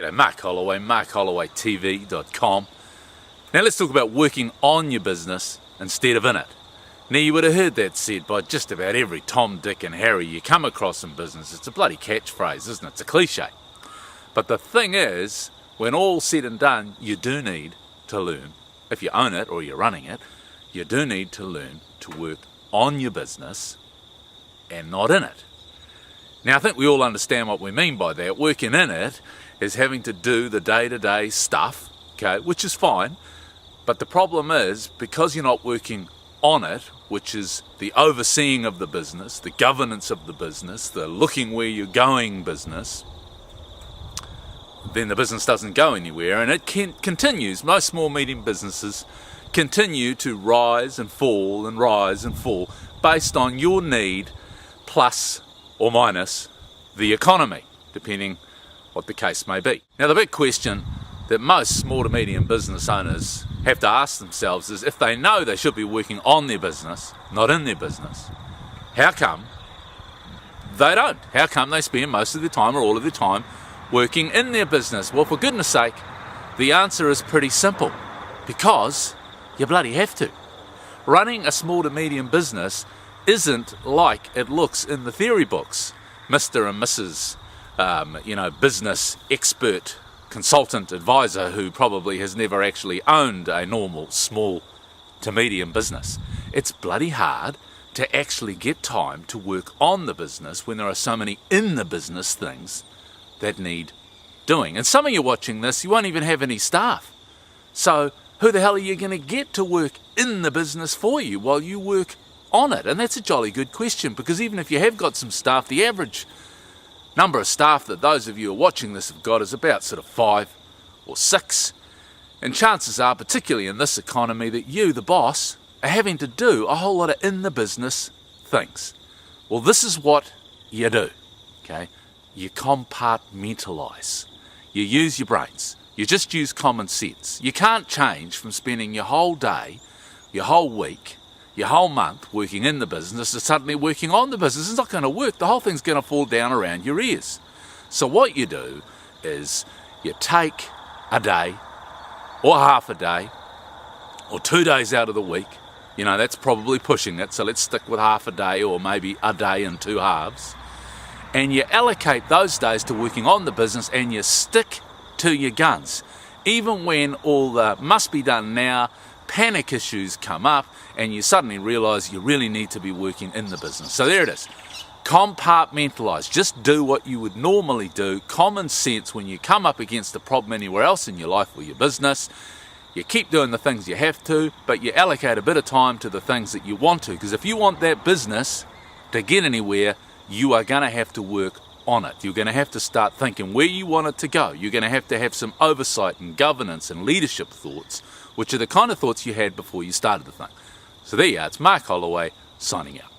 G'day, Mark Holloway, markhollowaytv.com. Now let's talk about working on your business instead of in it. Now you would have heard that said by just about every Tom, Dick and Harry you come across in business. It's a bloody catchphrase, isn't it? It's a cliche. But the thing is, when all's said and done, you do need to learn, if you own it or you're running it, you do need to learn to work on your business and not in it. Now I think we all understand what we mean by that. Working in it is having to do the day-to-day stuff, okay, which is fine. But the problem is, because you're not working on it, which is the overseeing of the business, the governance of the business, the looking where you're going business, then the business doesn't go anywhere, and it continues. Most small, medium businesses continue to rise and fall and rise and fall based on your need plus or minus the economy, depending what the case may be. Now the big question that most small to medium business owners have to ask themselves is, if they know they should be working on their business, not in their business, how come they don't? How come they spend most of their time or all of their time working in their business? Well, for goodness sake, the answer is pretty simple. Because you bloody have to. Running a small to medium business isn't like it looks in the theory books. Mr. and Mrs. Business expert, consultant, advisor who probably has never actually owned a normal small to medium business. It's bloody hard to actually get time to work on the business when there are so many in the business things that need doing. And some of you watching this, you won't even have any staff. So who the hell are you going to get to work in the business for you while you work on it? And that's a jolly good question, because even if you have got some staff, the average number of staff that those of you who are watching this have got is about sort of 5 or 6. And chances are, particularly in this economy, that you, the boss, are having to do a whole lot of in the business things. Well, this is what you do, okay? You compartmentalise. You use your brains. You just use common sense. You can't change from spending your whole day, your whole week, your whole month working in the business to suddenly working on the business. It's not going to work. The whole thing's going to fall down around your ears. So what you do is you take a day or half a day or 2 days out of the week. You know, that's probably pushing it. So let's stick with half a day or maybe a day and 2 halves. And you allocate those days to working on the business, and you stick to your guns. Even when all the must be done now panic issues come up and you suddenly realise you really need to be working in the business. So there it is. Compartmentalise. Just do what you would normally do. Common sense. When you come up against a problem anywhere else in your life or your business, you keep doing the things you have to, but you allocate a bit of time to the things that you want to. Because if you want that business to get anywhere, you are going to have to work on it. You're going to have to start thinking where you want it to go. You're going to have some oversight and governance and leadership thoughts, which are the kind of thoughts you had before you started the thing. So there you are. It's Mark Holloway signing out.